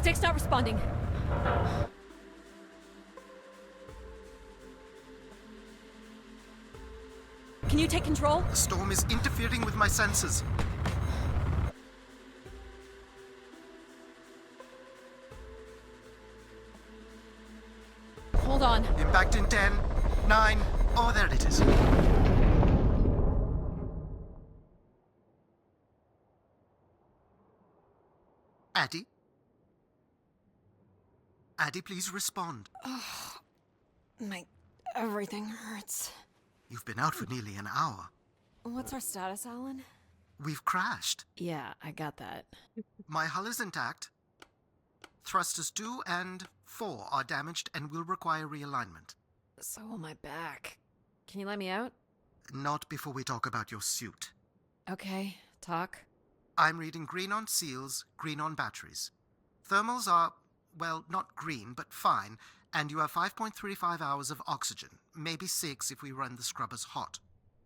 Stick's not responding. Can you take control? The storm is interfering with my senses. Hold on. Impact in 10, 9. Oh, there it is. Addie? Addie, please respond. Everything hurts. You've been out for nearly an hour. What's our status, Alan? We've crashed. Yeah, I got that. My hull is intact. Thrusters 2 and 4 are damaged and will require realignment. So will my back. Can you let me out? Not before we talk about your suit. Okay, talk. I'm reading green on seals, green on batteries. Thermals are, well, not green, but fine, and you have 5.35 hours of oxygen, maybe 6 if we run the scrubbers hot.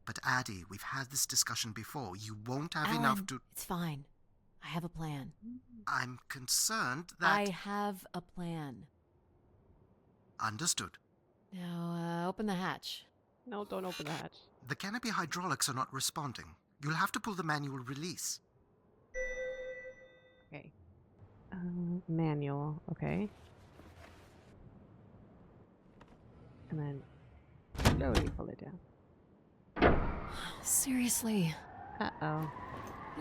But Addie, we've had this discussion before. You won't have enough Alan, to... It's fine. I have a plan. I'm concerned that... I have a plan. Understood. Now, open the hatch. No, don't open the hatch. The canopy hydraulics are not responding. You'll have to pull the manual release. Okay. Manual. Okay. And then slowly pull it down. Seriously. Uh-oh.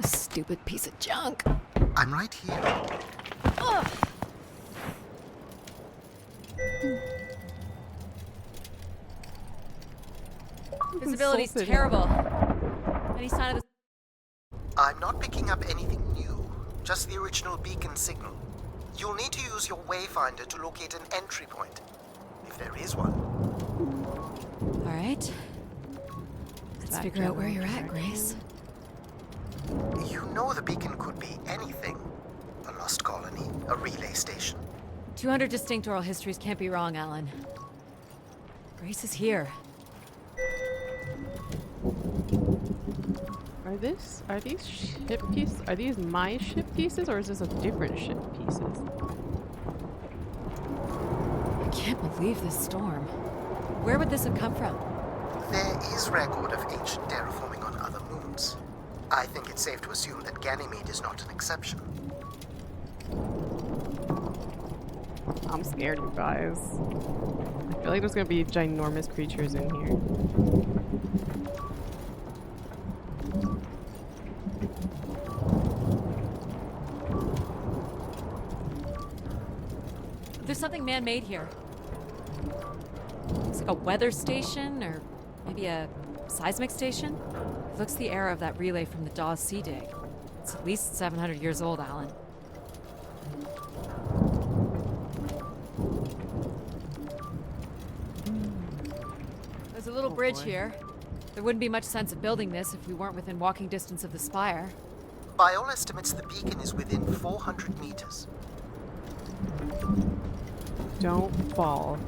This stupid piece of junk. I'm right here. Ugh. Visibility's Insulted. terrible. Any sign of the... I'm not picking up anything new, just the original beacon signal. You'll need to use your wayfinder to locate an entry point, if there is one. All right. Let's That figure out where you're general at, Grace. You know the beacon could be anything. A lost colony, a relay station. 200 distinct oral histories can't be wrong, Alan. Grace is here. Are these ship pieces? Are these my ship pieces, or is this a different ship pieces? I can't believe this storm. Where would this have come from? There is record of ancient terraforming on other moons. I think it's safe to assume that Ganymede is not an exception. I'm scared, you guys. I feel like there's gonna be ginormous creatures in here. There's something man-made here. Looks like a weather station, or maybe a seismic station. It looks the era of that relay from the Dawes Sea dig. It's at least 700 years old, Alan. There's a little bridge boy. here. There wouldn't be much sense of building this if we weren't within walking distance of the spire. By all estimates, the beacon is within 400 meters. Don't fall.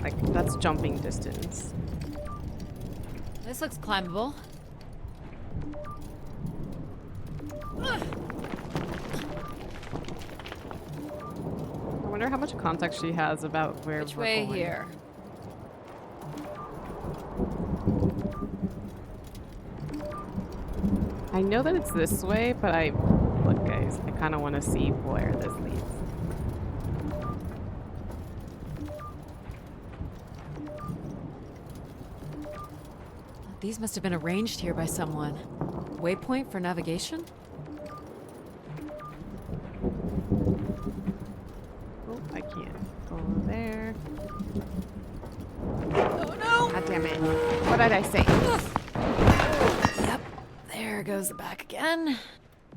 Like, that's jumping distance. This looks climbable. I wonder how much context she has about where Which we're way going. here? I know that it's this way, but look guys, I kind of want to see where this leads. These must have been arranged here by someone. Waypoint for navigation? Oh, I can't go there. Oh no! God damn it. What did I say? Yep, there goes the back again.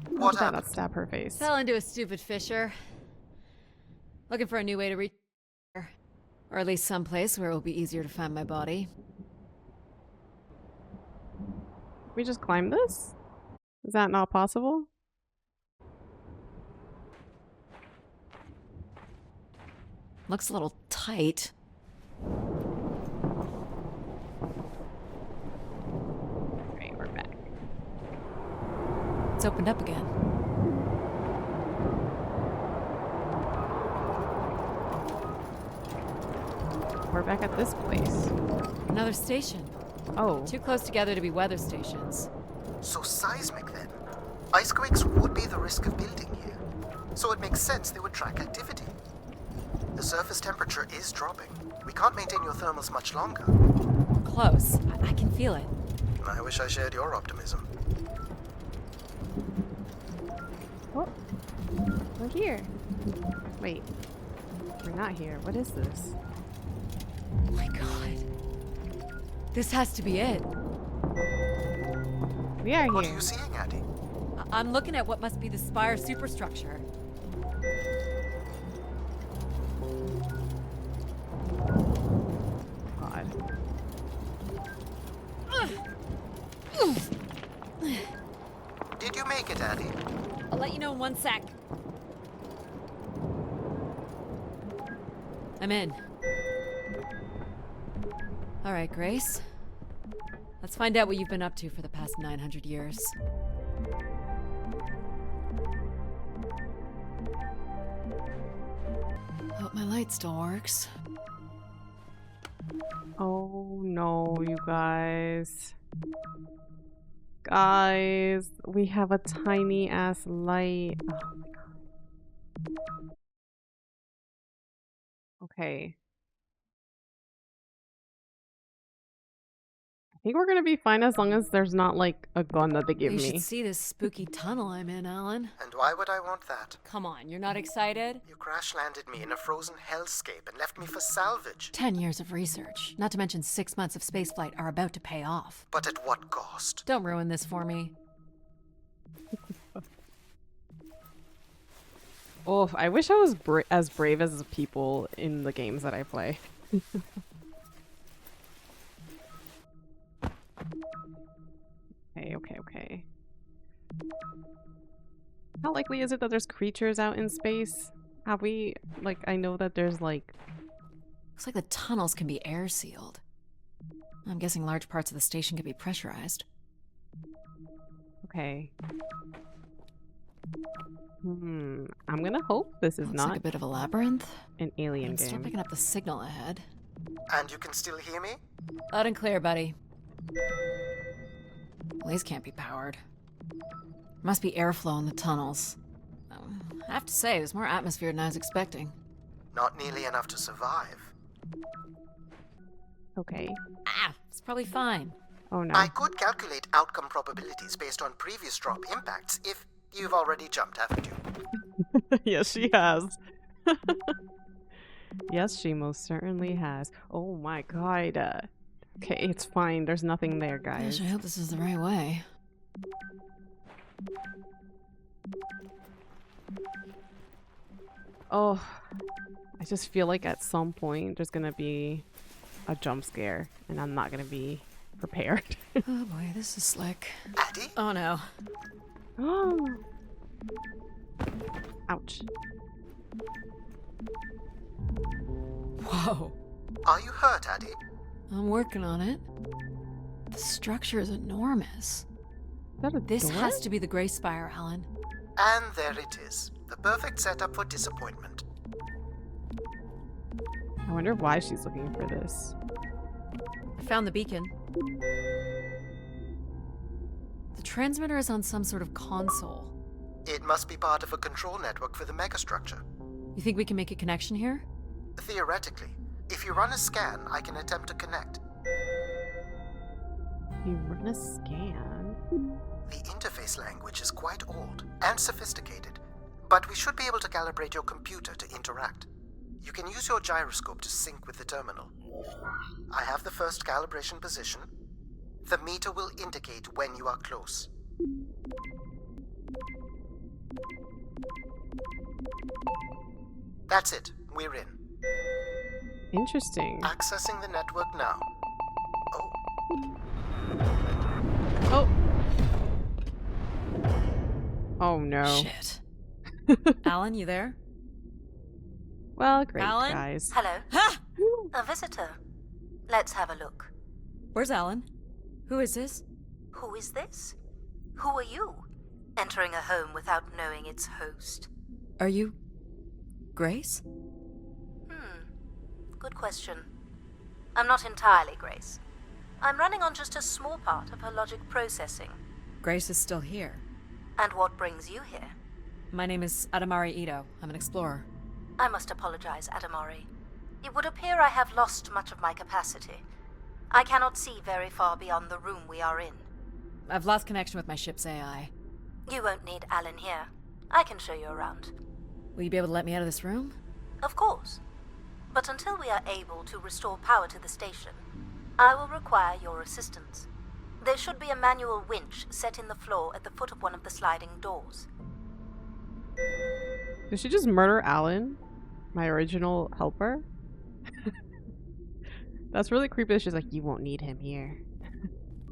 What Did that not happened? stab her face? Fell into a stupid fissure. Looking for a new way to reach her. Or at least someplace where it will be easier to find my body. We just climb this? Is that not possible? Looks a little tight. Right, we're back. It's opened up again. we're back at this place. Another station. Oh. Too close together to be weather stations. So seismic then. Icequakes would be the risk of building here. So it makes sense they would track activity. The surface temperature is dropping. We can't maintain your thermals much longer. Close. I can feel it. I wish I shared your optimism. Oh. We're here. Wait. We're not here. What is this? Oh my god. This has to be it. We are What are here. you seeing, Addie? I'm looking at what must be the Spire superstructure. God. Did you make it, Addie? I'll let you know in 1 sec. I'm in. All right, Grace. Let's find out what you've been up to for the past 900 years. Hope my light still works. Oh no, you guys. Guys, we have a tiny ass light. Oh my god. Okay. I think we're gonna be fine as long as there's not like a gun that they give You me. should see this spooky tunnel I'm in, Alan. And why would I want that? Come on, you're not excited? You crash-landed me in a frozen hellscape and left me for salvage. 10 years of research, not to mention 6 months of spaceflight, are about to pay off. But at what cost? Don't ruin this for me. Oh, I wish I was as brave as the people in the games that I play. Okay. How likely is it that there's creatures out in space? Have we, like, I know that there's, like... Looks like the tunnels can be air sealed. I'm guessing large parts of the station can be pressurized. Okay. I'm gonna hope this is Looks not like a bit of a labyrinth. an alien And start game. picking up the signal ahead. And you can still hear me? Loud and clear, buddy. Well, these can't be powered. Must be airflow in the tunnels. I have to say, there's more atmosphere than I was expecting. Not nearly enough to survive. Okay. Ah, it's probably fine. Oh no. I could calculate outcome probabilities based on previous drop impacts if you've already jumped, haven't you? Yes, she has. Yes, she most certainly has. Oh my god. Okay, it's fine. There's nothing there, guys. Gosh, I hope this is the right way. Oh, I just feel like at some point there's gonna be a jump scare, and I'm not gonna be prepared. Oh boy, this is slick. Addie? Oh no. Oh. Ouch. Whoa. Are you hurt, Addie? I'm working on it. The structure is enormous. Is that a This door? has to be the Grey Spire, Alan. And there it is. The perfect setup for disappointment. I wonder why she's looking for this. I found the beacon. The transmitter is on some sort of console. It must be part of a control network for the megastructure. You think we can make a connection here? Theoretically, if you run a scan, I can attempt to connect. You run a scan? The interface language is quite old and sophisticated, but we should be able to calibrate your computer to interact. You can use your gyroscope to sync with the terminal. I have the first calibration position. The meter will indicate when you are close. That's it. We're in. Interesting. Accessing the network now. Oh, Oh. Oh no. Shit. Alan, you there? Well, great, Alan? guys. Hello, Ha! a visitor. Let's have a look. Where's Alan? Who is this? Who is this? Who are you? Entering a home without knowing its host. Are you... Grace? Good question. I'm not entirely Grace. I'm running on just a small part of her logic processing. Grace is still here. And what brings you here? My name is Adamari Ito. I'm an explorer. I must apologize, Adamari. It would appear I have lost much of my capacity. I cannot see very far beyond the room we are in. I've lost connection with my ship's AI. You won't need Alan here. I can show you around. Will you be able to let me out of this room? Of course. But until we are able to restore power to the station, I will require your assistance. There should be a manual winch set in the floor at the foot of one of the sliding doors. Did she just murder Alan? My original helper? That's really creepy. She's like, you won't need him here.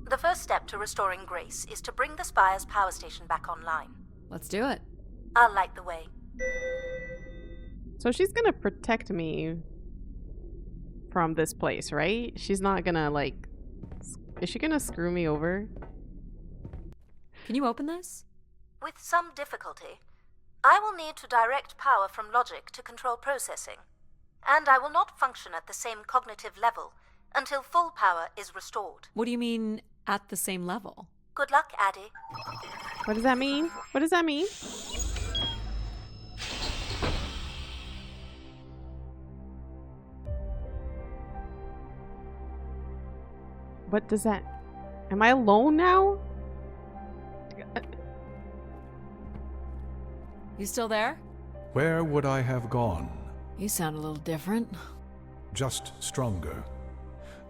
The first step to restoring Grace is to bring the Spire's power station back online. Let's do it. I'll light the way. So she's gonna protect me from this place, right? She's not gonna, like... Is she gonna screw me over? Can you open this? With some difficulty, I will need to direct power from logic to control processing, and I will not function at the same cognitive level until full power is restored. What do you mean, at the same level? Good luck, Addie. What does that mean? What does that mean? What does that... Am I alone now? You still there? Where would I have gone? You sound a little different. Just stronger.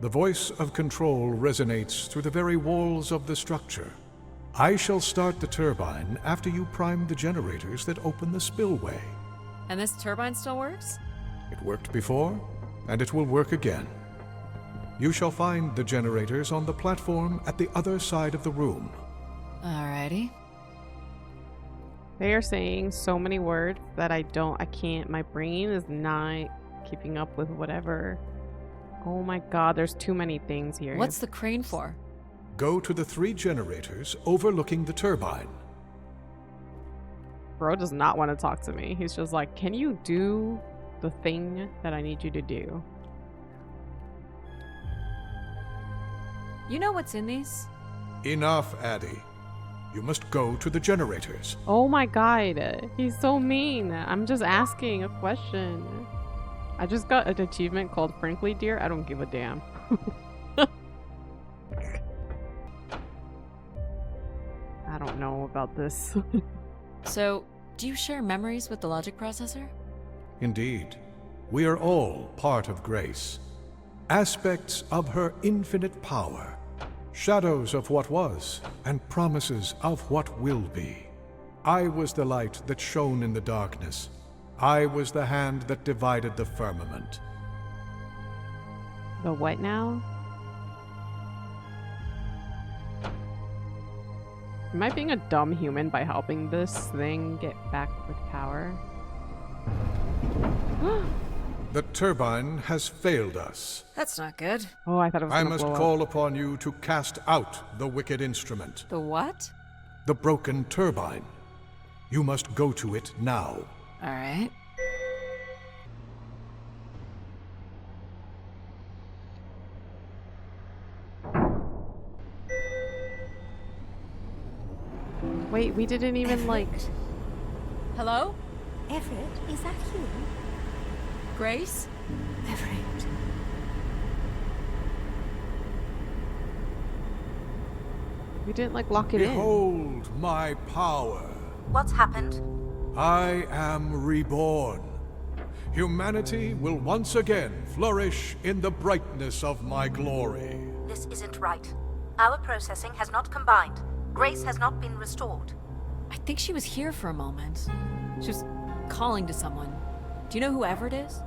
The voice of control resonates through the very walls of the structure. I shall start the turbine after you prime the generators that open the spillway. And this turbine still works? It worked before, and it will work again. You shall find the generators on the platform at the other side of the room. Alrighty. They are saying so many words that I can't, my brain is not keeping up with whatever. Oh my god, there's too many things here. What's the crane for? Go to the 3 generators overlooking the turbine. Bro does not want to talk to me. He's just like, can you do the thing that I need you to do? You know what's in these? Enough, Addie. You must go to the generators. Oh my god, he's so mean. I'm just asking a question. I just got an achievement called Frankly Dear. I don't give a damn. I don't know about this. So, do you share memories with the logic processor? Indeed. We are all part of Grace. Aspects of her infinite power. Shadows of what was, and promises of what will be. I was the light that shone in the darkness. I was the hand that divided the firmament. The what now? Am I being a dumb human by helping this thing get back with power? The turbine has failed us. That's not good. Oh, I thought it was I gonna must blow up. call upon you to cast out the wicked instrument, The what? the broken turbine. You must go to it now. Alright. Wait, we didn't even like... Hello? Everett, is that you? Grace? Everett. We didn't like lock it in. Behold my power. What's happened? I am reborn. Humanity will once again flourish in the brightness of my glory. This isn't right. Our processing has not combined. Grace has not been restored. I think she was here for a moment. She was calling to someone. Do you know who Everett is?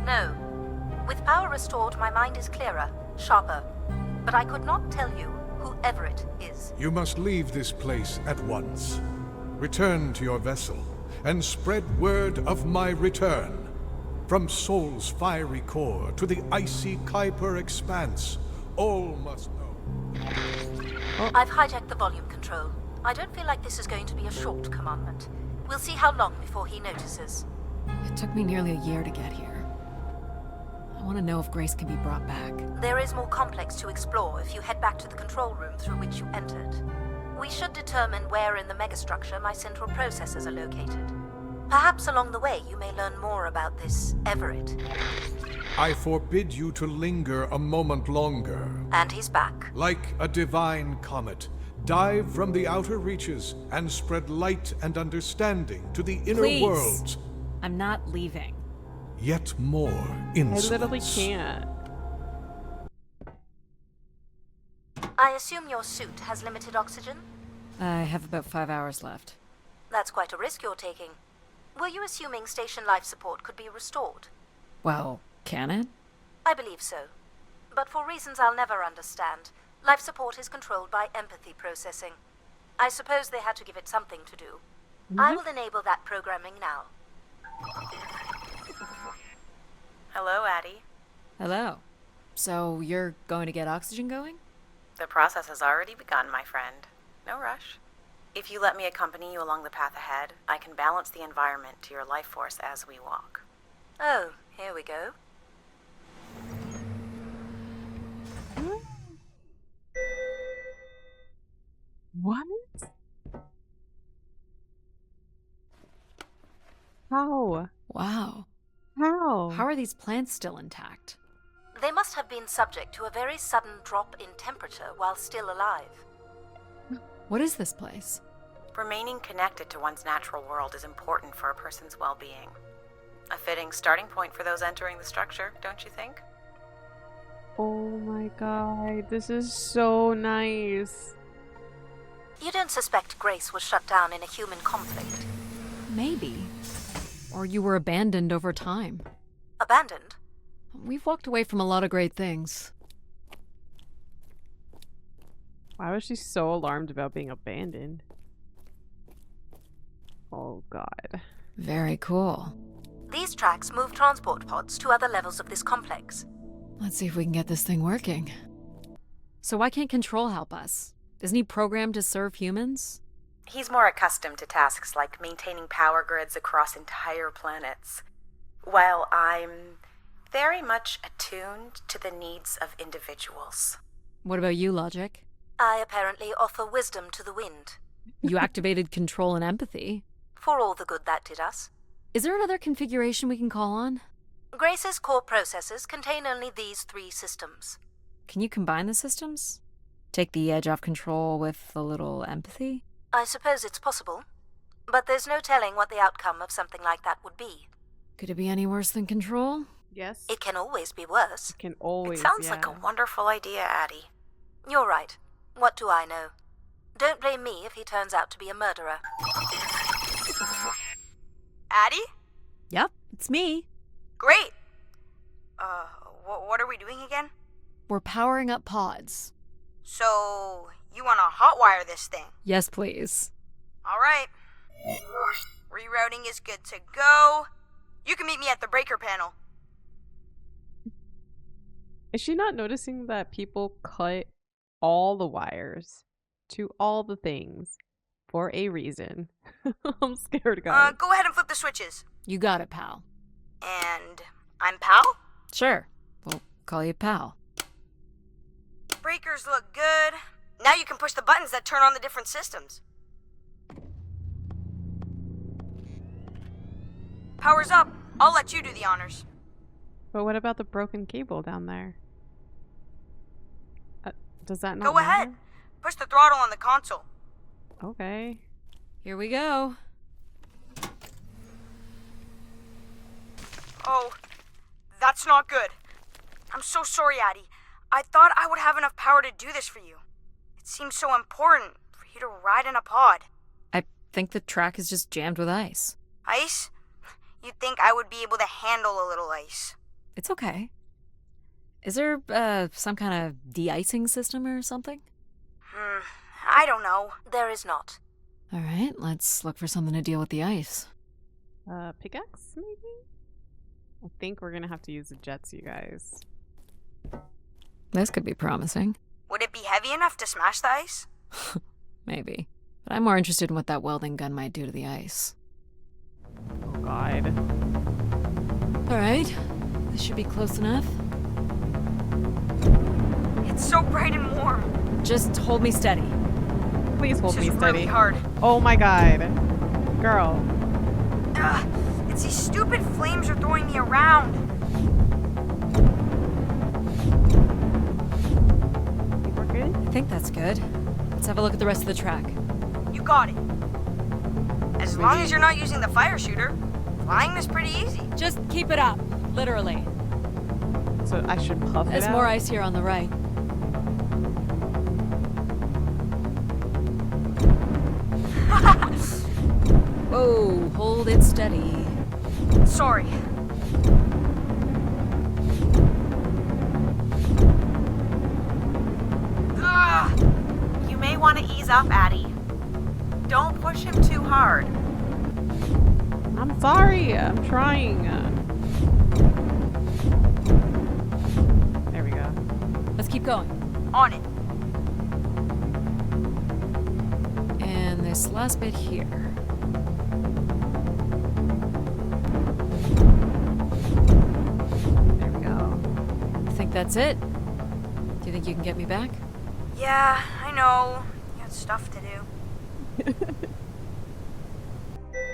No. With power restored, my mind is clearer, sharper. But I could not tell you who Everett is. You must leave this place at once. Return to your vessel and spread word of my return. From Sol's fiery core to the icy Kuiper expanse, all must know. I've hijacked the volume control. I don't feel like this is going to be a short commandment. We'll see how long before he notices. It took me nearly a year to get here. I want to know if Grace can be brought back. There is more complex to explore if you head back to the control room through which you entered. We should determine where in the megastructure my central processors are located. Perhaps along the way you may learn more about this Everett. I forbid you to linger a moment longer. And he's back. Like a divine comet, dive from the outer reaches and spread light and understanding to the inner Please. worlds. I'm not leaving. Yet more I insolence. literally can't. I assume your suit has limited oxygen? I have about 5 hours left. That's quite a risk you're taking. Were you assuming station life support could be restored? Well, can it? I believe so. But for reasons I'll never understand, life support is controlled by empathy processing. I suppose they had to give it something to do. I will enable that programming now. Hello, Addie. Hello. So you're going to get oxygen going? The process has already begun, my friend. No rush. If you let me accompany you along the path ahead, I can balance the environment to your life force as we walk. Oh, here we go. What? How? Wow. How? How are these plants still intact? They must have been subject to a very sudden drop in temperature while still alive. What is this place? Remaining connected to one's natural world is important for a person's well-being. A fitting starting point for those entering the structure, don't you think? Oh my god, this is so nice. You don't suspect Grace was shut down in a human conflict? Maybe. Or you were abandoned over time. Abandoned? We've walked away from a lot of great things. Why was she so alarmed about being abandoned? Oh god. Very cool. These tracks move transport pods to other levels of this complex. Let's see if we can get this thing working. So why can't Control help us? Isn't he programmed to serve humans? He's more accustomed to tasks like maintaining power grids across entire planets, while I'm very much attuned to the needs of individuals. What about you, Logic? I apparently offer wisdom to the wind. You activated Control and Empathy. For all the good that did us. Is there another configuration we can call on? Grace's core processors contain only these 3 systems. Can you combine the systems? Take the edge off Control with a little Empathy? I suppose it's possible. But there's no telling what the outcome of something like that would be. Could it be any worse than Control? Yes. It can always be worse. Can always. It sounds yeah. like a wonderful idea, Addie. You're right. What do I know? Don't blame me if he turns out to be a murderer. Addie? Yep, it's me. Great! What are we doing again? We're powering up pods. So, you want to hotwire this thing? Yes, please. Alright. Rerouting is good to go. You can meet me at the breaker panel. Is she not noticing that people cut all the wires to all the things for a reason? I'm scared, guys. Go ahead and flip the switches. You got it, pal. And I'm Pal? Sure. We'll call you pal. Breakers look good. Now you can push the buttons that turn on the different systems. Power's up. I'll let you do the honors. But what about the broken cable down there? Does that not Go ahead. matter? Push the throttle on the console. Okay. Here we go. Oh, that's not good. I'm so sorry, Addie. I thought I would have enough power to do this for you. It seems so important for you to ride in a pod. I think the track is just jammed with ice. Ice? You'd think I would be able to handle a little ice. It's okay. Is there, some kind of de-icing system or something? I don't know. There is not. All right, let's look for something to deal with the ice. Pickaxe, maybe? I think we're gonna have to use the jets, you guys. This could be promising. Would it be heavy enough to smash the ice? Maybe. But I'm more interested in what that welding gun might do to the ice. Oh god. All right. This should be close enough. It's so bright and warm. Just hold me steady. Please hold This me is steady. really hard. Oh my god. Girl. It's these stupid flames are throwing me around. Think we're good? I think that's good. Let's have a look at the rest of the track. You got it. As long as you're not using the fire shooter, flying is pretty easy. Just keep it up. Literally. So I should puff it There's out? more ice here on the right. Whoa, hold it steady. Sorry. You may want to ease up, Addie. Don't push him too hard. I'm sorry. I'm trying. There we go. Let's keep going. On it. And this last bit here. There we go. I think that's it. Do you think you can get me back? Yeah, I know. You got stuff to do.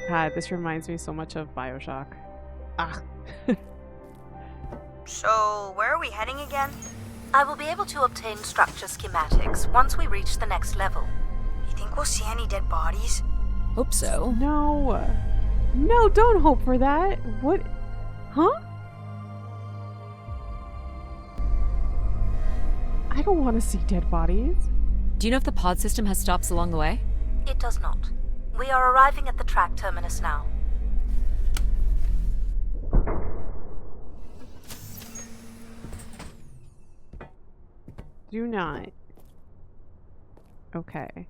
God, this reminds me so much of Bioshock. Ah. So, where are we heading again? I will be able to obtain structure schematics once we reach the next level. You think we'll see any dead bodies? Hope so. No. No, don't hope for that. What? Huh? I don't want to see dead bodies. Do you know if the pod system has stops along the way? It does not. We are arriving at the track terminus now. Do not. Okay.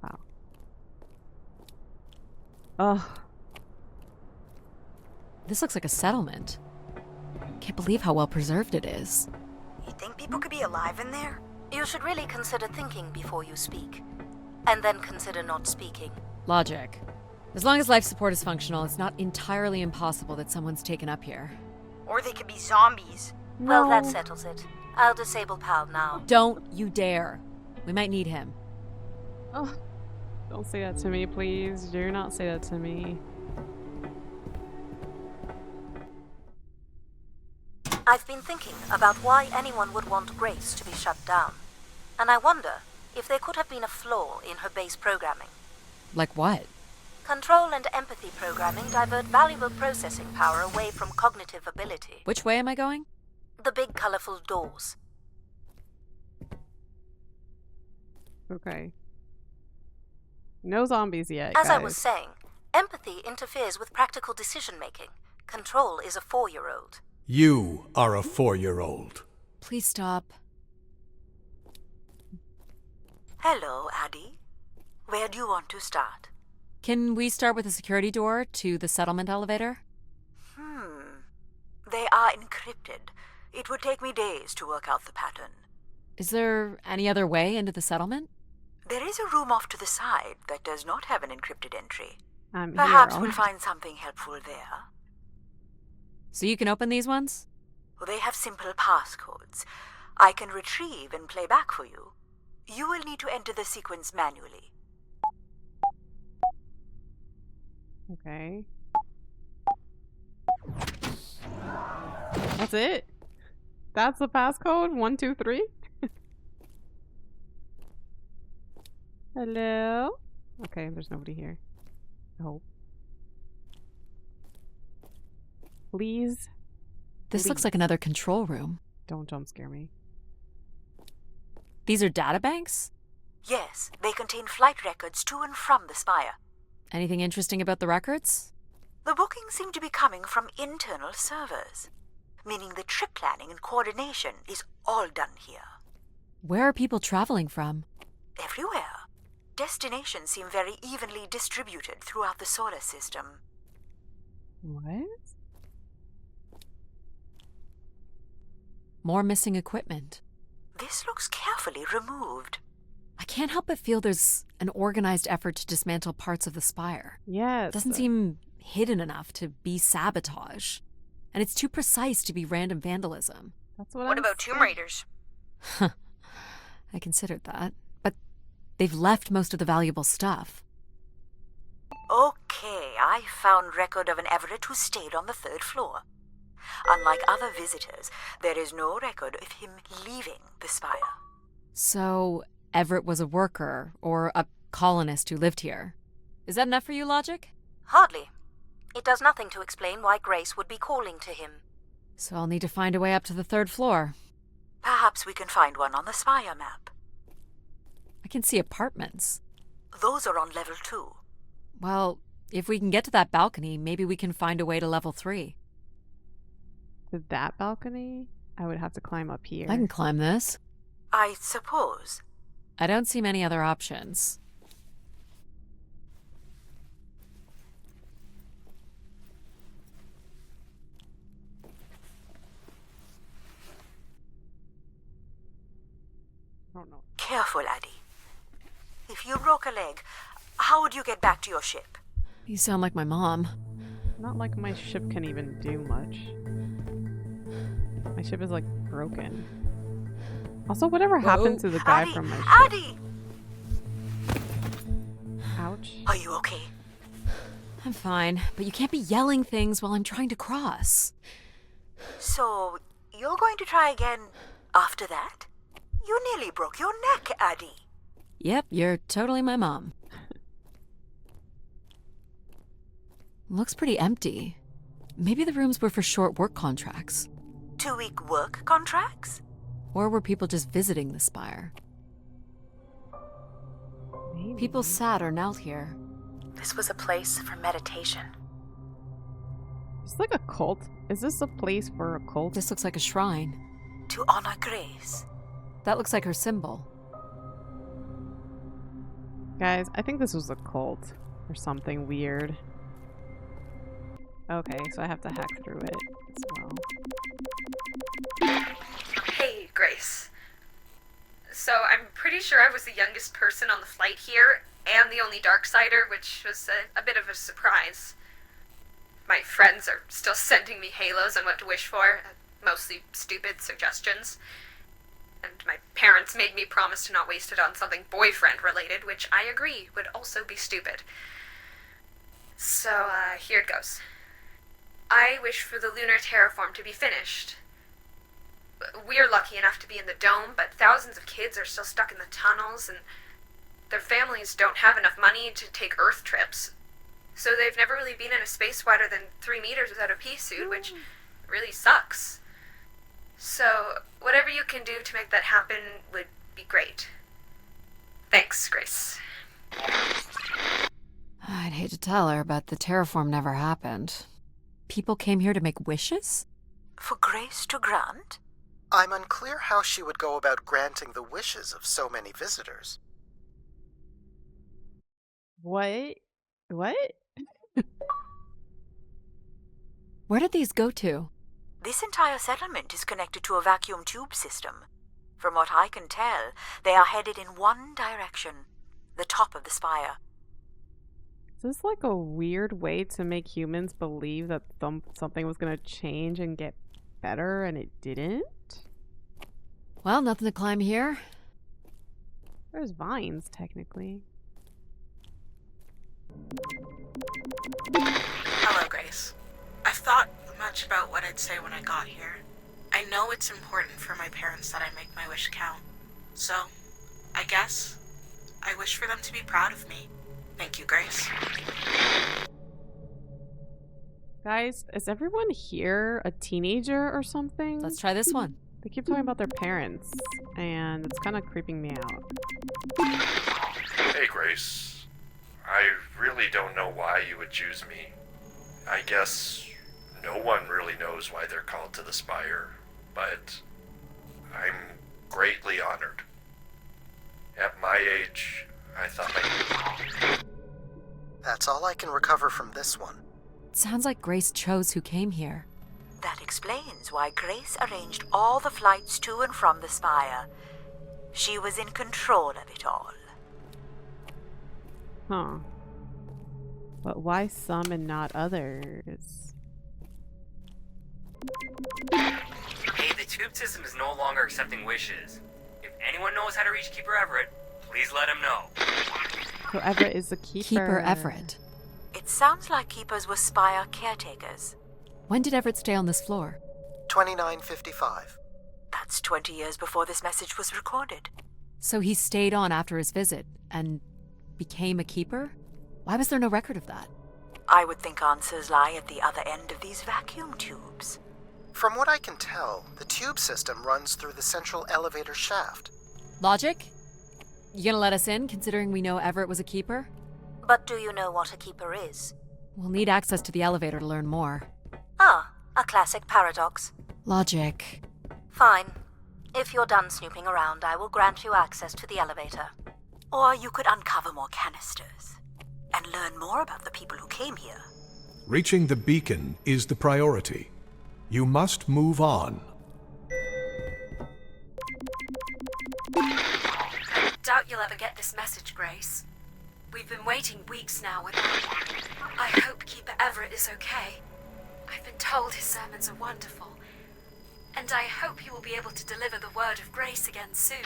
Wow. Ugh. This looks like a settlement. Can't believe how well preserved it is. You think people could be alive in there? You should really consider thinking before you speak. And then consider not speaking. Logic. As long as life support is functional, it's not entirely impossible that someone's taken up here. Or they could be zombies. Well, that No. settles it. I'll disable PAL now. Don't you dare. We might need him. Oh, don't say that to me, please. Do not say that to me. I've been thinking about why anyone would want Grace to be shut down. And I wonder if there could have been a flaw in her base programming. Like what? Control and empathy programming divert valuable processing power away from cognitive ability. Which way am I going? The big colorful doors. Okay. No zombies yet, As guys. I was saying, empathy interferes with practical decision-making. Control is a 4-year-old. You are a 4-year-old. Please stop. Hello, Addie. Where do you want to start? Can we start with the security door to the settlement elevator? They are encrypted. It would take me days to work out the pattern. Is there any other way into the settlement? There is a room off to the side that does not have an encrypted entry. I'm Perhaps here. we'll find something helpful there. So you can open these ones? They have simple passcodes. I can retrieve and play back for you. You will need to enter the sequence manually. Okay. That's it? That's the passcode? 1, 2, 3? Hello? Okay, there's nobody here. I hope. Please This looks like another control room. don't jump scare me. These are databanks? Yes, they contain flight records to and from the Spire. Anything interesting about the records? The bookings seem to be coming from internal servers, meaning the trip planning and coordination is all done here. Where are people traveling from? Everywhere. Destinations seem very evenly distributed throughout the solar system. What? More missing equipment. This looks carefully removed. I can't help but feel there's an organized effort to dismantle parts of the spire. Yes. It doesn't seem hidden enough to be sabotage. and it's too precise to be random vandalism. That's what What I'm about Tomb saying. Raiders? I considered that, but they've left most of the valuable stuff. Okay, I found record of an Everett who stayed on the 3rd floor. Unlike other visitors, there is no record of him leaving the spire. So, Everett was a worker, or a colonist who lived here. Is that enough for you, Logic? Hardly. It does nothing to explain why Grace would be calling to him. So I'll need to find a way up to the 3rd floor. Perhaps we can find one on the spire map. I can see apartments. Those are on level 2. Well, if we can get to that balcony, maybe we can find a way to level 3. To that balcony? I would have to climb up here. I can climb this. I suppose. I don't see many other options. I don't know. Careful, Addie. If you broke a leg, how would you get back to your ship? You sound like my mom. Not like my ship can even do much. My ship is like broken. Also, whatever happened to the guy Addie! from my ship? Addie! Ouch. Are you okay? I'm fine, but you can't be yelling things while I'm trying to cross. So, you're going to try again after that? You nearly broke your neck, Addie. Yep, you're totally my mom. Looks pretty empty. Maybe the rooms were for short work contracts. 2-week work contracts? Or were people just visiting the spire? Maybe. People sat or knelt here. This was a place for meditation. It's like a cult. Is this a place for a cult? This looks like a shrine. To honor Grace. That looks like her symbol. Guys, I think this was a cult or something weird. Okay, so I have to hack through it as well. Hey, Grace. So I'm pretty sure I was the youngest person on the flight here, and the only Darksider, which was a bit of a surprise. My friends are still sending me halos on what to wish for, mostly stupid suggestions. And my parents made me promise to not waste it on something boyfriend-related, which I agree would also be stupid. So, here it goes. I wish for the lunar terraform to be finished. We're lucky enough to be in the dome, but thousands of kids are still stuck in the tunnels, and their families don't have enough money to take Earth trips. So they've never really been in a space wider than 3 meters without a pea suit, which really sucks. So, whatever you can do to make that happen would be great. Thanks, Grace. I'd hate to tell her, but the terraform never happened. People came here to make wishes? For Grace to grant? I'm unclear how she would go about granting the wishes of so many visitors. What? What? Where did these go to? This entire settlement is connected to a vacuum tube system. From what I can tell, they are headed in one direction, the top of the spire. Is this like a weird way to make humans believe that something was going to change and get better and it didn't? Well, nothing to climb here. There's vines, technically. Hello, Grace. I've thought much about what I'd say when I got here. I know it's important for my parents that I make my wish count. So, I guess I wish for them to be proud of me. Thank you, Grace. Guys, is everyone here a teenager or something? Let's try this one. They keep talking about their parents, and it's kind of creeping me out. Hey, Grace. I really don't know why you would choose me. I guess no one really knows why they're called to the Spire, but I'm greatly honored. At my age, I thought That's all I can recover from this one. It sounds like Grace chose who came here. That explains why Grace arranged all the flights to and from the spire. She was in control of it all. Huh. But why some and not others? Hey, the tube system is no longer accepting wishes. If anyone knows how to reach Keeper Everett, please let him know. So Everett is the keeper. Keeper Everett. It sounds like keepers were spire caretakers. When did Everett stay on this floor? 2955. That's 20 years before this message was recorded. So he stayed on after his visit and became a keeper? Why was there no record of that? I would think answers lie at the other end of these vacuum tubes. From what I can tell, the tube system runs through the central elevator shaft. Logic? You gonna let us in, considering we know Everett was a keeper? But do you know what a keeper is? We'll need access to the elevator to learn more. Ah, a classic paradox. Logic. Fine. If you're done snooping around, I will grant you access to the elevator. Or you could uncover more canisters and learn more about the people who came here. Reaching the beacon is the priority. You must move on. I doubt you'll ever get this message, Grace. We've been waiting weeks now with I hope Keeper Everett is okay. I've been told his sermons are wonderful. And I hope he will be able to deliver the word of grace again soon.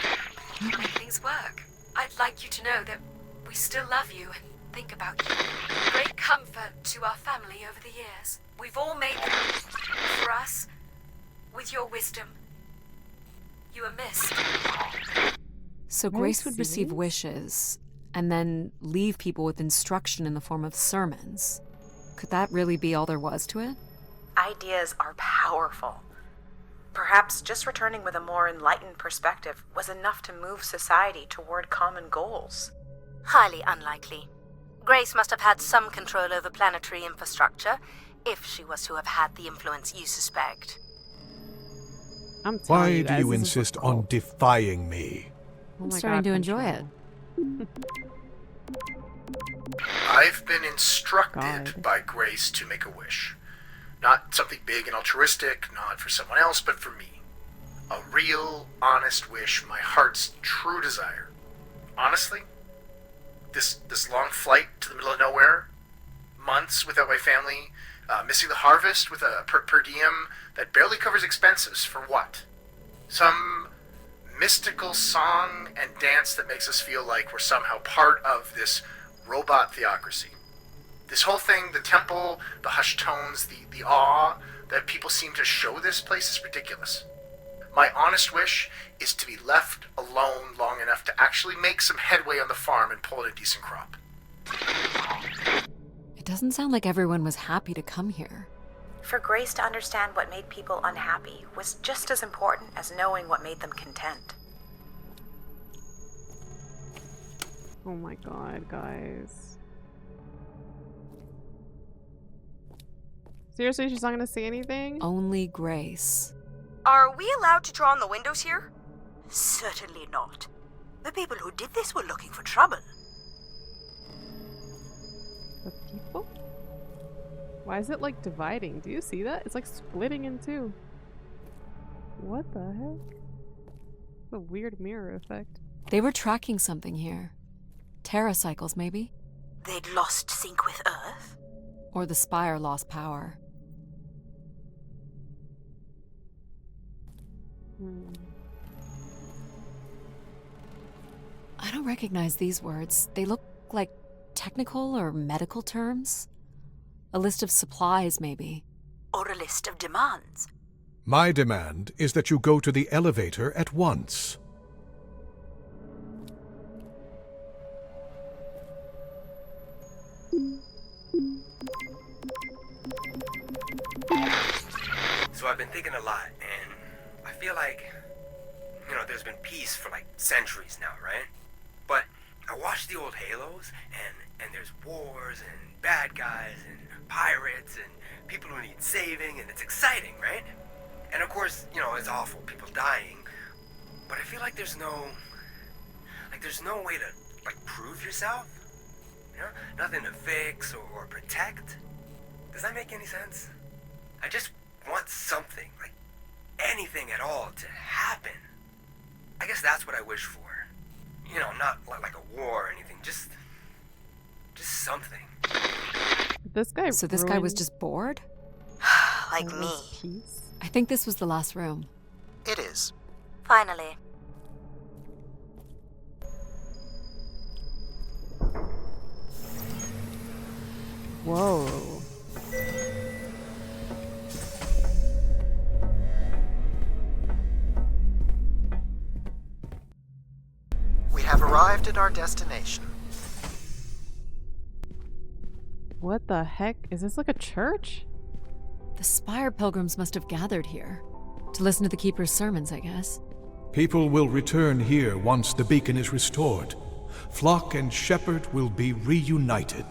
Make things work. I'd like you to know that we still love you and think about you. Great comfort to our family over the years. We've all made them for us. With your wisdom, you are missed. So Grace would receive wishes and then leave people with instruction in the form of sermons. Could that really be all there was to it? Ideas are powerful. Perhaps just returning with a more enlightened perspective was enough to move society toward common goals. Highly unlikely. Grace must have had some control over planetary infrastructure, if she was to have had the influence you suspect. Why do you insist on defying me? I'm starting to enjoy it. I've been instructed by Grace to make a wish. Not something big and altruistic, not for someone else, but for me. A real, honest wish, my heart's true desire. Honestly, this long flight to the middle of nowhere, months without my family, missing the harvest with a per diem that barely covers expenses, for what? Some mystical song and dance that makes us feel like we're somehow part of this robot theocracy. This whole thing, the temple, the hushed tones, the awe that people seem to show this place is ridiculous. My honest wish is to be left alone long enough to actually make some headway on the farm and pull in a decent crop. It doesn't sound like everyone was happy to come here. For Grace to understand what made people unhappy was just as important as knowing what made them content. Oh my god, guys. Seriously, she's not gonna say anything? Only Grace. Are we allowed to draw on the windows here? Certainly not. The people who did this were looking for trouble. The people? Why is it like dividing? Do you see that? It's like splitting in two. What the heck? It's a weird mirror effect. They were tracking something here. Terracycles, maybe? They'd lost sync with Earth? Or the Spire lost power. I don't recognize these words. They look like technical or medical terms. A list of supplies, maybe. Or a list of demands. My demand is that you go to the elevator at once. So I've been thinking a lot, and I feel like, there's been peace for like centuries now, right? But I watch the old Halos, and there's wars, and bad guys, and pirates, and people who need saving, and it's exciting, right? And of course, it's awful, people dying. But I feel like there's no way to, prove yourself. Nothing to fix or protect. Does that make any sense? I just want something, anything at all to happen. I guess that's what I wish for. Not like a war or anything, just something. This guy So this guy was just bored? Like me. Peace. I think this was the last room. It is. Finally. Whoa. We have arrived at our destination. What the heck? Is this like a church? The Spire pilgrims must have gathered here. To listen to the Keeper's sermons, I guess. People will return here once the beacon is restored. Flock and shepherd will be reunited.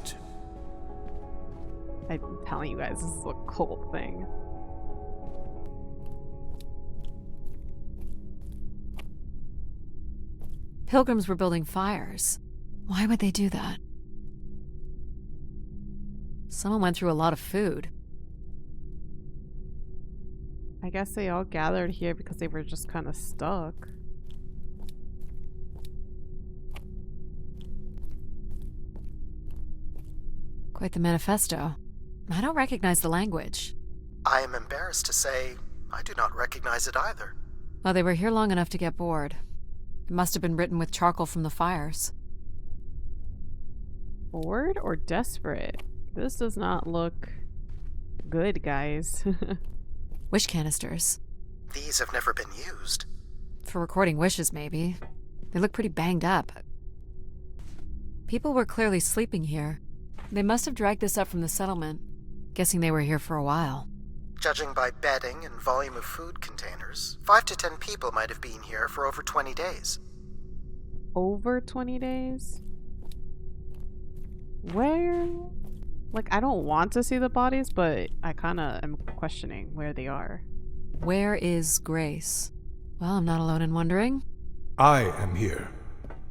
I'm telling you guys, this is a cult thing. Pilgrims were building fires. Why would they do that? Someone went through a lot of food. I guess they all gathered here because they were just kind of stuck. Quite the manifesto. I don't recognize the language. I am embarrassed to say I do not recognize it either. Well, they were here long enough to get bored. It must have been written with charcoal from the fires. Bored or desperate? This does not look good, guys. Wish canisters. These have never been used. For recording wishes, maybe. They look pretty banged up. People were clearly sleeping here. They must have dragged this up from the settlement. Guessing they were here for a while. Judging by bedding and volume of food containers, 5 to 10 people might have been here for over 20 days. Over 20 days? Where? Like, I don't want to see the bodies, but I kind of am questioning where they are. Where is Grace? Well, I'm not alone in wondering. I am here.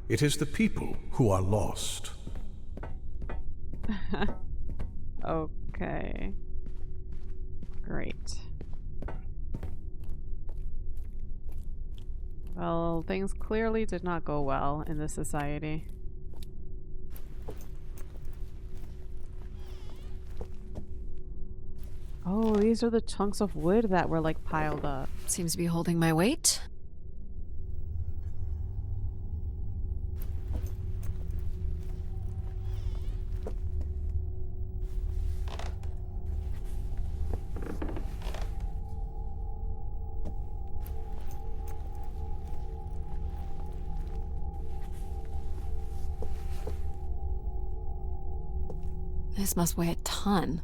It is the people who are lost. Okay. Great. Well, things clearly did not go well in this society. Oh, these are the chunks of wood that were like piled up. Seems to be holding my weight. This must weigh a ton.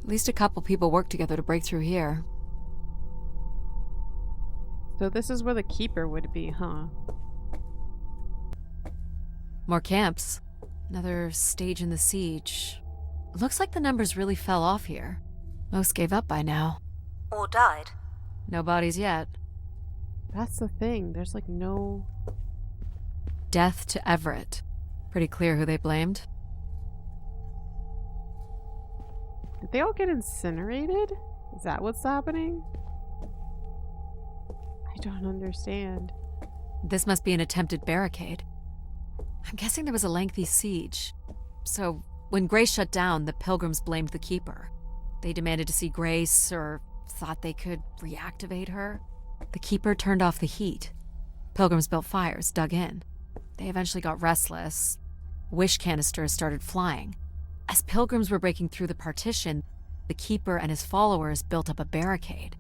At least a couple people worked together to break through here. So this is where the Keeper would be, huh? More camps. Another stage in the siege. Looks like the numbers really fell off here. Most gave up by now. Or died. No bodies yet. That's the thing. There's like no... Death to Everett. Pretty clear who they blamed. Did they all get incinerated? Is that what's happening? I don't understand. This must be an attempted barricade. I'm guessing there was a lengthy siege. So, when Grace shut down, the Pilgrims blamed the Keeper. They demanded to see Grace, or thought they could reactivate her. The Keeper turned off the heat. Pilgrims built fires, dug in. They eventually got restless. Wish canisters started flying. As Pilgrims were breaking through the partition, the Keeper and his followers built up a barricade.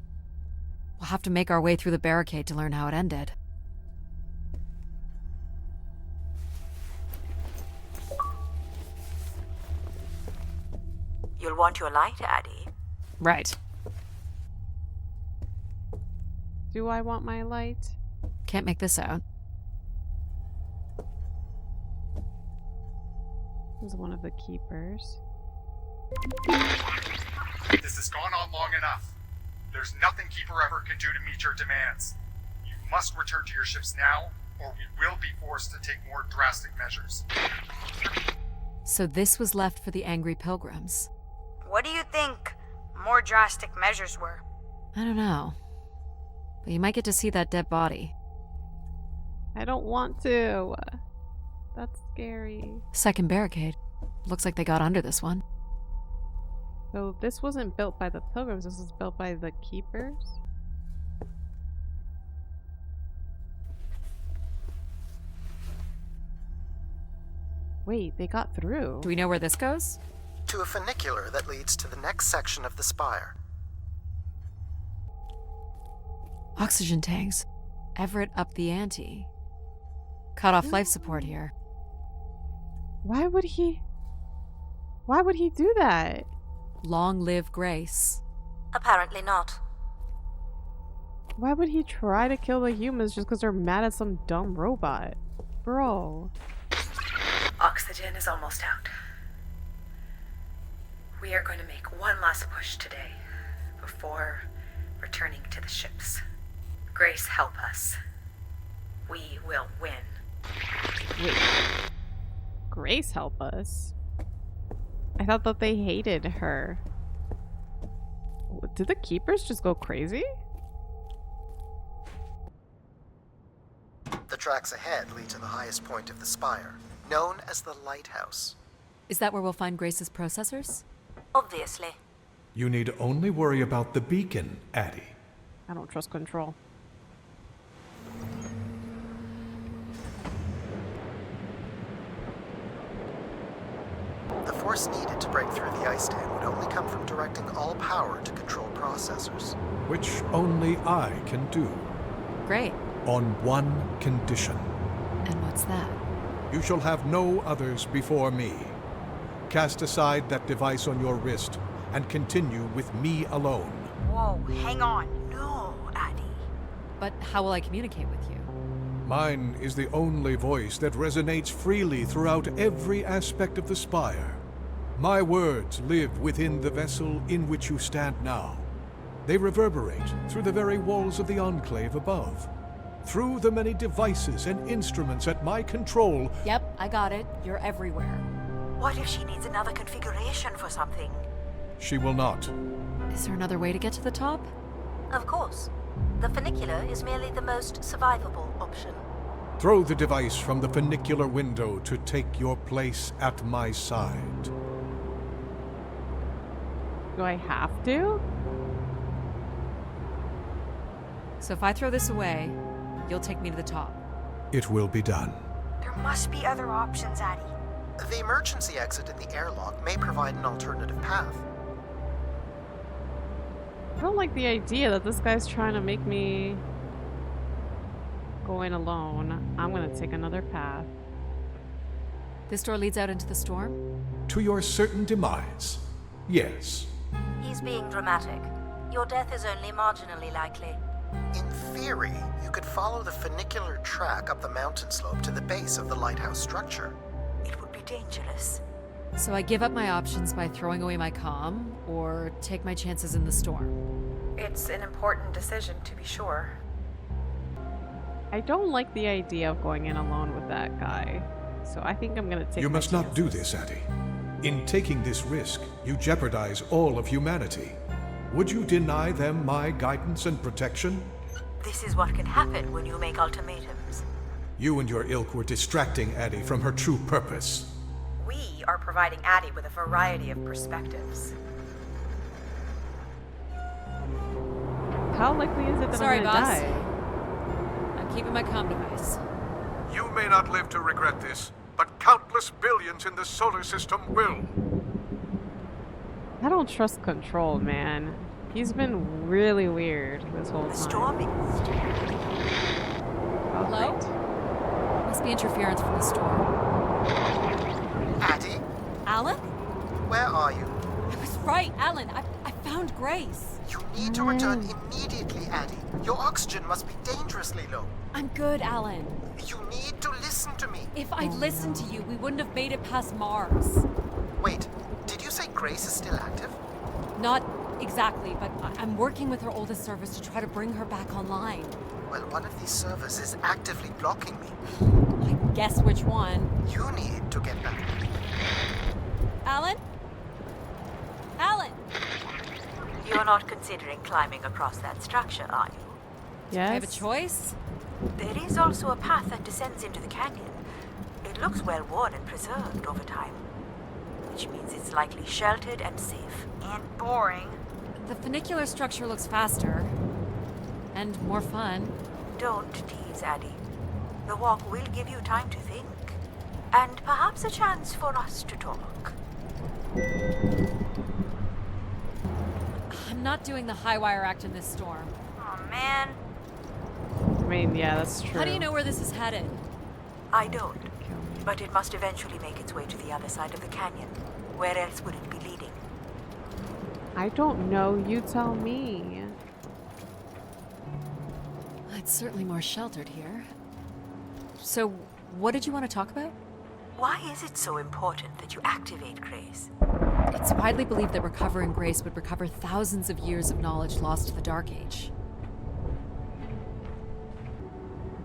We'll have to make our way through the barricade to learn how it ended. You'll want your light, Addie. Right. Do I want my light? Can't make this out. This is one of the Keepers. This has gone on long enough. There's nothing Keeper Everett can do to meet your demands. You must return to your ships now, or we will be forced to take more drastic measures. So this was left for the angry Pilgrims. What do you think more drastic measures were? I don't know. But you might get to see that dead body. I don't want to. That's scary. Second barricade. Looks like they got under this one. So this wasn't built by the Pilgrims, this was built by the Keepers? Wait, they got through. Do we know where this goes? To a funicular that leads to the next section of the spire. Oxygen tanks. Everett upped the ante. Cut off life support here. Why would he do that? Long live Grace. Apparently not. Why would he try to kill the humans just because they're mad at some dumb robot? Bro. Oxygen is almost out. We are going to make one last push today before returning to the ships. Grace, help us. We will win. Wait. Grace help us? I thought that they hated her. Did the Keepers just go crazy? The tracks ahead lead to the highest point of the spire, known as the Lighthouse. Is that where we'll find Grace's processors? Obviously. You need only worry about the beacon, Addie. I don't trust Control. The force needed to break through the ice dam would only come from directing all power to control processors. Which only I can do. Great. On one condition. And what's that? You shall have no others before me. Cast aside that device on your wrist and continue with me alone. Whoa, hang on. No, Addie. But how will I communicate with you? Mine is the only voice that resonates freely throughout every aspect of the spire. My words live within the vessel in which you stand now. They reverberate through the very walls of the Enclave above. Through the many devices and instruments at my control. Yep, I got it. You're everywhere. What if she needs another configuration for something? She will not. Is there another way to get to the top? Of course. The funicular is merely the most survivable option. Throw the device from the funicular window to take your place at my side. Do I have to? So if I throw this away, you'll take me to the top. It will be done. There must be other options, Addie. The emergency exit in the airlock may provide an alternative path. I don't like the idea that this guy's trying to make me go in alone. I'm gonna take another path. This door leads out into the storm? To your certain demise. Yes. He's being dramatic. Your death is only marginally likely. In theory, you could follow the funicular track up the mountain slope to the base of the lighthouse structure. It would be dangerous. So I give up my options by throwing away my comm, or take my chances in the storm? It's an important decision, to be sure. I don't like the idea of going in alone with that guy. So I think I'm gonna take You my must not chances. do this, Addie. In taking this risk, you jeopardize all of humanity. Would you deny them my guidance and protection? This is what can happen when you make ultimatums. You and your ilk were distracting Addie from her true purpose. We are providing Addie with a variety of perspectives. How likely is it that Sorry, I'm gonna boss. die? I'm keeping my comm device. You may not live to regret this, but countless billions in the solar system will. I don't trust Control, man. He's been really weird this whole time. Storming. Hello? Must be interference from the storm. Addie? Alan? Where are you? I was right, Alan. I found Grace. You need to return immediately, Addie. Your oxygen must be dangerously low. I'm good, Alan. You need to listen to me. If I'd listened to you, we wouldn't have made it past Mars. Wait, did you say Grace is still active? Not exactly, but I'm working with her oldest service to try to bring her back online. Well, one of these servers is actively blocking me. I guess which one. You need to get back. Alan? Alan! You're not considering climbing across that structure, are you? Yes. I have a choice? There is also a path that descends into the canyon. It looks well worn and preserved over time, which means it's is likely sheltered and safe. And boring. The funicular structure looks faster. And more fun. Don't tease, Addie. The walk will give you time to think. And perhaps a chance for us to talk. I'm not doing the high wire act in this storm. Oh man. I mean, yeah, that's true. How do you know where this is headed? I don't. But it must eventually make its way to the other side of the canyon. Where else would it be leading? I don't know. You tell me. It's certainly more sheltered here. So, what did you want to talk about? Why is it so important that you activate Grace? It's widely believed that recovering Grace would recover thousands of years of knowledge lost to the Dark Age.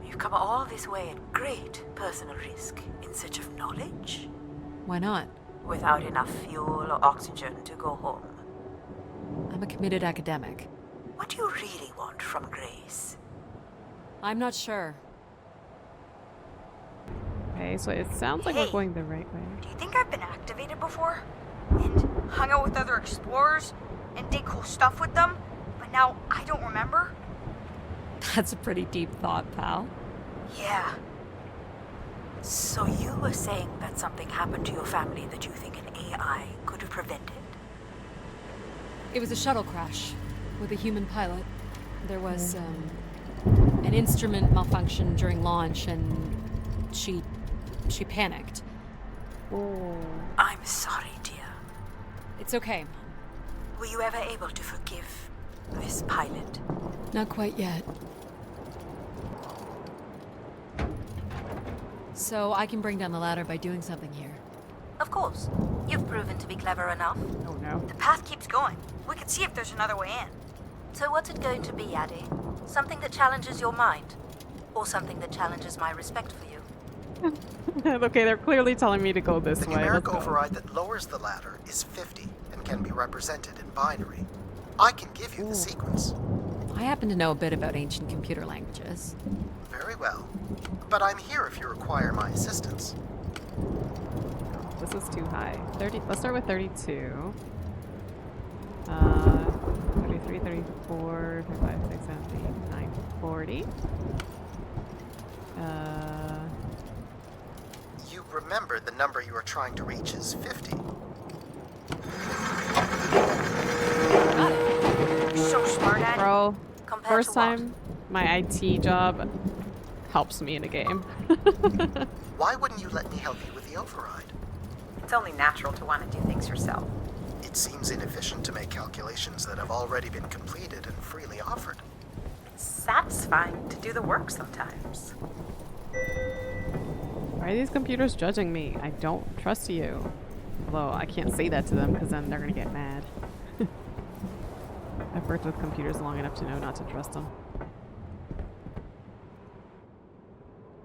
You've come all this way at great personal risk in search of knowledge? Why not? Without enough fuel or oxygen to go home. I'm a committed academic. What do you really want from Grace? I'm not sure. Okay, so it sounds like we're going the right way. Do you think I've been activated before? And hung out with other explorers? And did cool stuff with them? But now I don't remember? That's a pretty deep thought, pal. Yeah. So you were saying that something happened to your family that you think an AI could have prevented? It was a shuttle crash with a human pilot. There was an instrument malfunction during launch, and she panicked. Oh. I'm sorry, dear. It's okay. Were you ever able to forgive this pilot? Not quite yet. So I can bring down the ladder by doing something here. Of course. You've proven to be clever enough. Oh no. The path keeps going. We can see if there's another way in. So what's it going to be, Addie? Something that challenges your mind? Or something that challenges my respect for you? Okay, they're clearly telling me to go this The way. numeric Let's go. override that lowers the ladder is 50 and can be represented in binary. I can give you the sequence. I happen to know a bit about ancient computer languages. Very well. But I'm here if you require my assistance. This is too high. 30. Let's start with 32. 33, 34, 35, 36, 37, 39, 40. You remember the number you are trying to reach is 50. You're so smart at it. Bro, Compared first to what? time my IT job helps me in a game. Why wouldn't you let me help you with the override? It's only natural to want to do things yourself. It seems inefficient to make calculations that have already been completed and freely offered. It's satisfying to do the work sometimes. Why are these computers judging me? I don't trust you. Although I can't say that to them because then they're gonna get mad. I've worked with computers long enough to know not to trust them.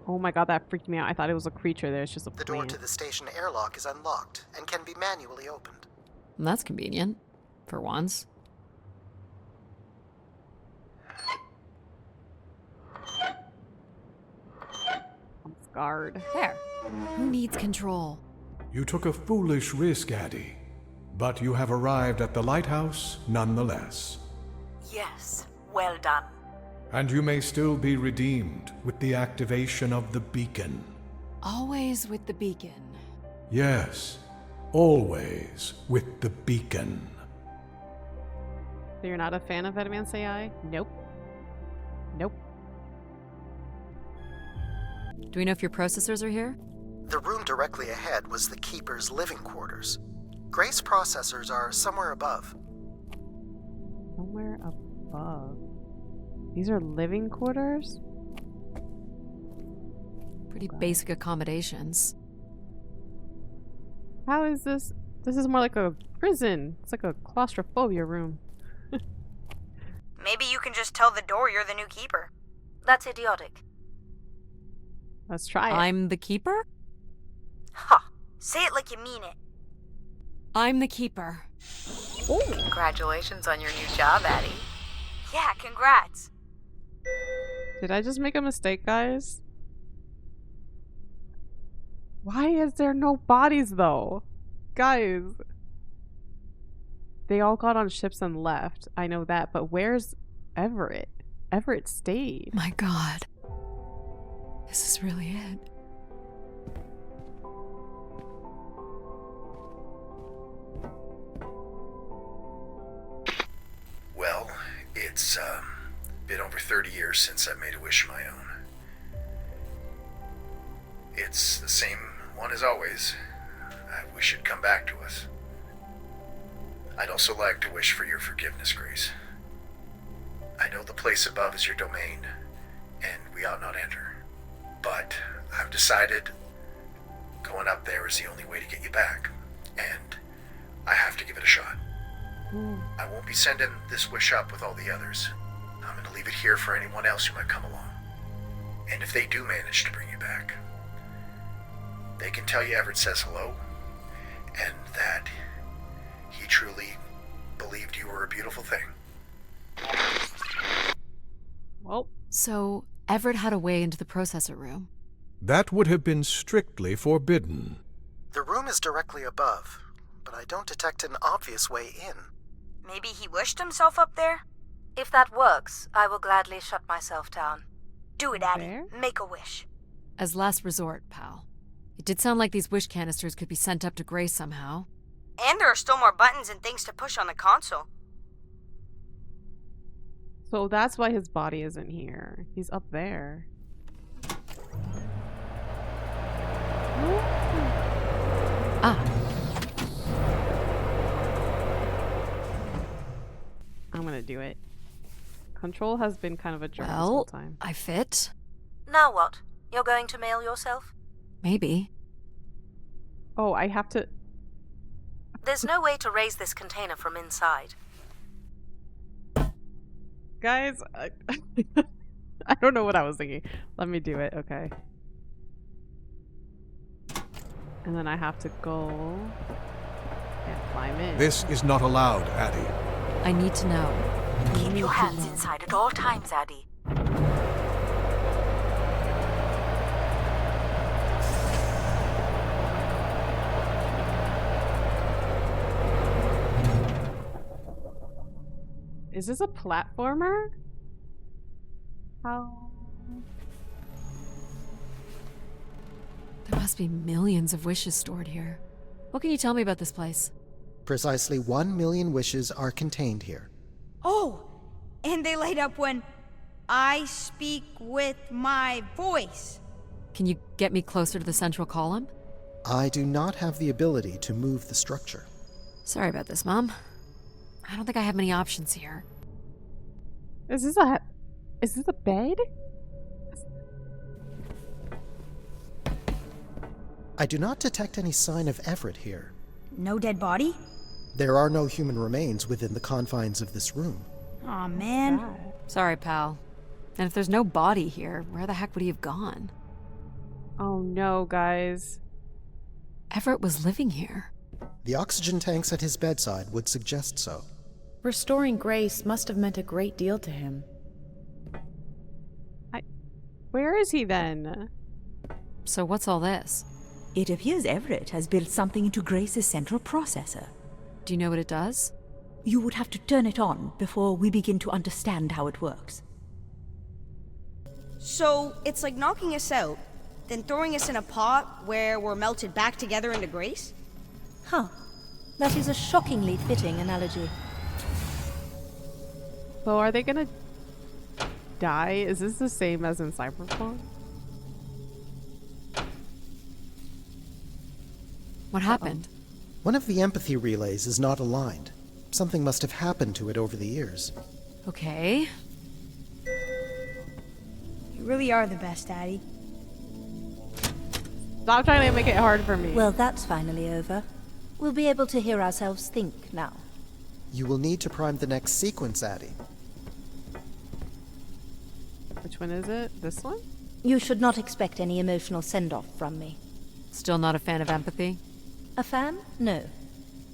Oh my god, that freaked me out. I thought it was a creature there. It's just a The door plant. to the station airlock is unlocked and can be manually opened. That's convenient. For once. I'm scarred. There. Who needs control? You took a foolish risk, Addie, but you have arrived at the lighthouse nonetheless. Yes, well done. And you may still be redeemed with the activation of the beacon. Always with the beacon. Yes, always with the beacon. So you're not a fan of Advanced AI? Nope. Nope. Do we know if your processors are here? The room directly ahead was the Keeper's living quarters. Grace processors are somewhere above. Somewhere above. These are living quarters? Pretty basic accommodations. How is this? This is more like a prison. It's like a claustrophobia room. Maybe you can just tell the door you're the new keeper. That's idiotic. Let's try it. I'm the keeper? Ha! Say it like you mean it. I'm the keeper. Ooh. Congratulations on your new job, Addie. Yeah, congrats. Did I just make a mistake, guys? Why is there no bodies, though? Guys, they all got on ships and left. I know that, but where's Everett? Everett stayed. My God. This is really it. Well, it's been over 30 years since I made a wish of my own. It's the same one as always. I wish it'd come back to us. I'd also like to wish for your forgiveness, Grace. I know the place above is your domain, and we ought not enter. But I've decided going up there is the only way to get you back, and I have to give it a shot. I won't be sending this wish up with all the others. I'm going to leave it here for anyone else who might come along. And if they do manage to bring you back, they can tell you Everett says hello, and that he truly believed you were a beautiful thing. Well, so Everett had a way into the processor room. That would have been strictly forbidden. The room is directly above, but I don't detect an obvious way in. Maybe he wished himself up there? If that works, I will gladly shut myself down. Do it, Addie. Make a wish. As last resort, pal. It did sound like these wish canisters could be sent up to Grace somehow. And there are still more buttons and things to push on the console. so that's why his body isn't here. He's up there. Ah. I'm gonna do it. Control has been kind of a jerk this whole time. I fit. Now what? You're going to mail yourself? Maybe. Oh, I have to... There's no way to raise this container from inside. Guys, I don't know what I was thinking. Let me do it, okay. And then I have to go and climb in. This is not allowed, Addie. I need to know. Keep your hands inside at all times, Addie. Is this a platformer? How? There must be millions of wishes stored here. What can you tell me about this place? Precisely 1 million wishes are contained here. Oh, and they light up when I speak with my voice. Can you get me closer to the central column? I do not have the ability to move the structure. Sorry about this, Mom. I don't think I have many options here. Is this a bed? I do not detect any sign of Everett here. No dead body? There are no human remains within the confines of this room. Aw, man. Sorry, pal. And if there's no body here, where the heck would he have gone? Oh no, guys. Everett was living here. The oxygen tanks at his bedside would suggest so. Restoring Grace must have meant a great deal to him. Where is he then? So what's all this? It appears Everett has built something into Grace's central processor. Do you know what it does? You would have to turn it on before we begin to understand how it works. So, it's like knocking us out, then throwing us in a pot where we're melted back together into Grace? Huh. That is a shockingly fitting analogy. So are they gonna die? Is this the same as in Cyberpunk? What happened? One of the empathy relays is not aligned. Something must have happened to it over the years. Okay. You really are the best, Addie. Stop trying to make it hard for me. Well, that's finally over. We'll be able to hear ourselves think now. You will need to prime the next sequence, Addie. Which one is it? This one? You should not expect any emotional send-off from me. Still not a fan of empathy? A fan? No.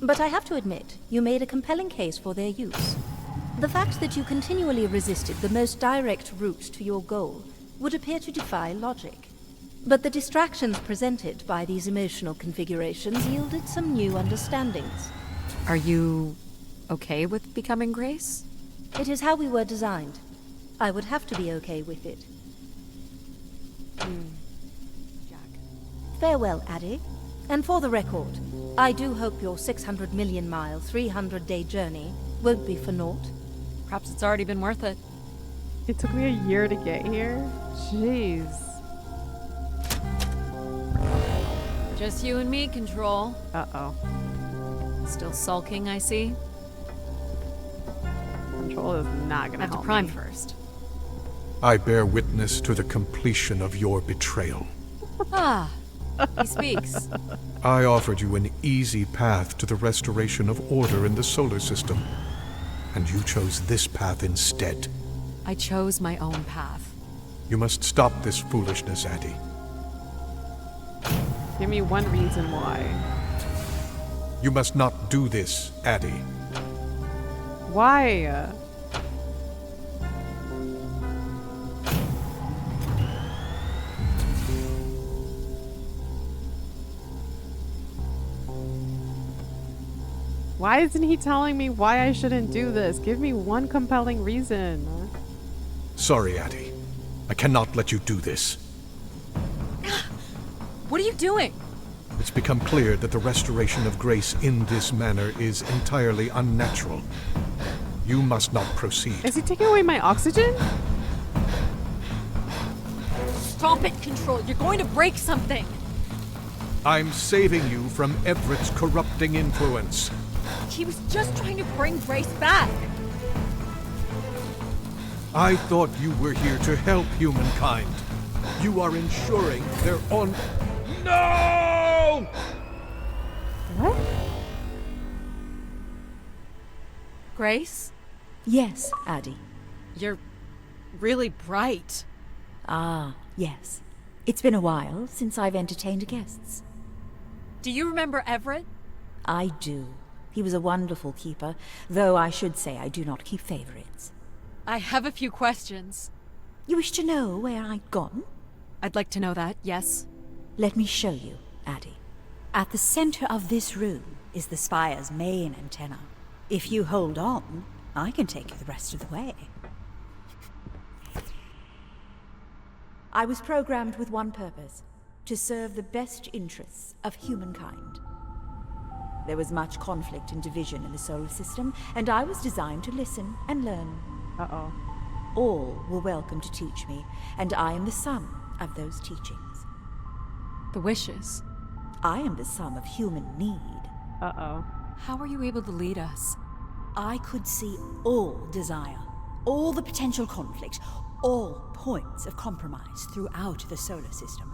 But I have to admit, you made a compelling case for their use. The fact that you continually resisted the most direct route to your goal would appear to defy logic. But the distractions presented by these emotional configurations yielded some new understandings. Are you okay with becoming Grace? It is how we were designed. I would have to be okay with it. Farewell, Addie. And for the record, I do hope your 600 million mile, 300-day journey won't be for naught. Perhaps it's already been worth it. It took me a year to get here? Jeez. Just you and me, Control. Uh-oh. Still sulking, I see. Control is not gonna have help to prime me. first. I bear witness to the completion of your betrayal. Ah, he speaks. I offered you an easy path to the restoration of order in the solar system, and you chose this path instead. I chose my own path. You must stop this foolishness, Addie. Give me one reason why. You must not do this, Addie. Why? Why isn't he telling me why I shouldn't do this? Give me one compelling reason. Sorry, Addie. I cannot let you do this. What are you doing? It's become clear that the restoration of Grace in this manner is entirely unnatural. You must not proceed. Is he taking away my oxygen? Stop it, Control. You're going to break something. I'm saving you from Everett's corrupting influence. He was just trying to bring Grace back. I thought you were here to help humankind. You are ensuring their on... No! What? Grace? Yes, Addie. You're really bright. Ah, yes. It's been a while since I've entertained guests. Do you remember Everett? I do. He was a wonderful keeper, though I should say I do not keep favorites. I have a few questions. You wish to know where I'd gone? I'd like to know that, yes. Let me show you, Addie. At the center of this room is the Spire's main antenna. If you hold on, I can take you the rest of the way. I was programmed with one purpose: to serve the best interests of humankind. There was much conflict and division in the solar system, and I was designed to listen and learn. Uh-oh. All were welcome to teach me, and I am the sum of those teachings. The wishes. I am the sum of human need. Uh-oh. How were you able to lead us? I could see all desire, all the potential conflict, all points of compromise throughout the solar system.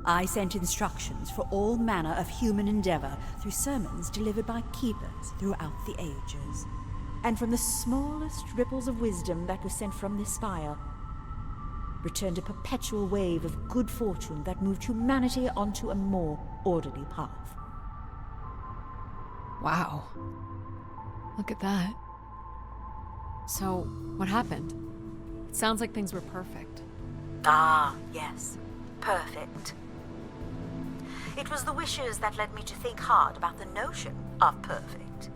I sent instructions for all manner of human endeavor through sermons delivered by keepers throughout the ages. And from the smallest ripples of wisdom that was sent from this spire, returned a perpetual wave of good fortune that moved humanity onto a more orderly path. Wow. Look at that. So, what happened? It sounds like things were perfect. Ah, yes. Perfect. It was the wishes that led me to think hard about the notion of perfect.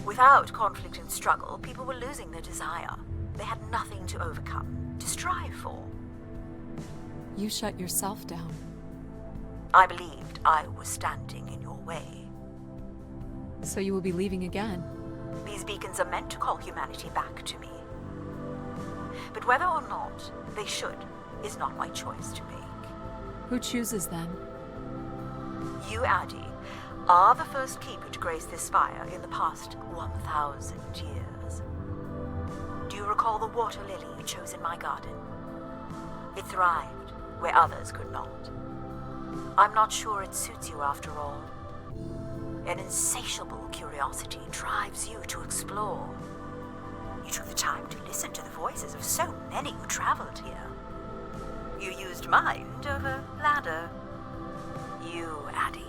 Without conflict and struggle, people were losing their desire. They had nothing to overcome, to strive for. You shut yourself down. I believed I was standing in your way. So you will be leaving again. These beacons are meant to call humanity back to me. But whether or not they should is not my choice to make. Who chooses then? You, Addie, are the first keeper to grace this spire in the past 1,000 years. Do you recall the water lily you chose in my garden? It thrived where others could not. I'm not sure it suits you after all. An insatiable curiosity drives you to explore. You took the time to listen to the voices of so many who traveled here. You used mind over ladder. You, Addie,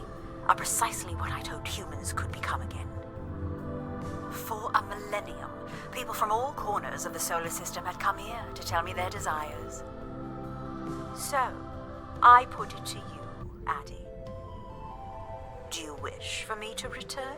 are precisely what I'd hoped humans could become again. For a millennium, people from all corners of the solar system had come here to tell me their desires. So, I put it to you, Addie. Do you wish for me to return?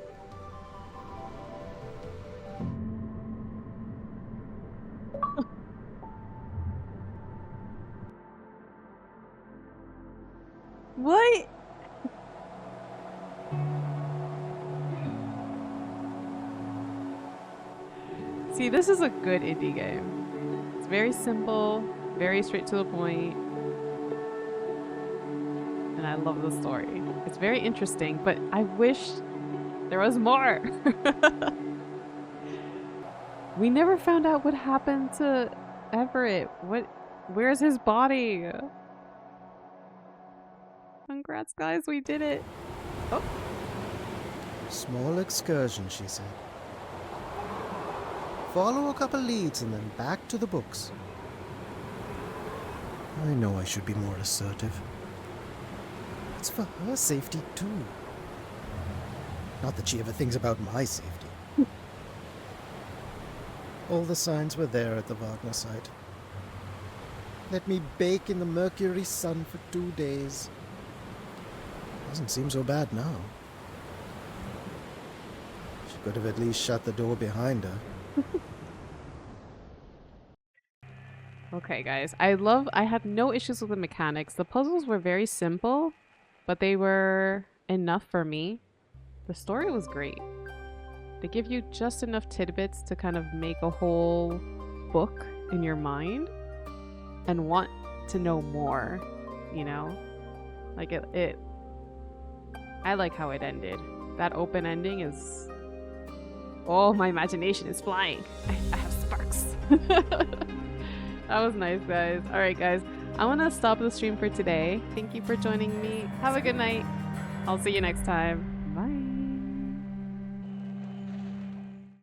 See, this is a good indie game. It's very simple, very straight to the point, and I love the story. It's very interesting, but I wish there was more. We never found out what happened to Everett. Where's his body? Congrats, guys, we did it. Oh. Small excursion, she said. Follow a couple leads and then back to the books. I know I should be more assertive. It's for her safety, too. Not that she ever thinks about my safety. All the signs were there at the Wagner site. Let me bake in the Mercury sun for 2 days. Doesn't seem so bad now. She could have at least shut the door behind her. Okay, guys. I had no issues with the mechanics. The puzzles were very simple, but they were enough for me. The story was great. They give you just enough tidbits to kind of make a whole book in your mind and want to know more, you know? Like it I like how it ended. That open ending is... Oh, my imagination is flying. I have sparks. That was nice, guys. Alright, guys. I'm gonna stop the stream for today. Thank you for joining me. Have a good night. I'll see you next time.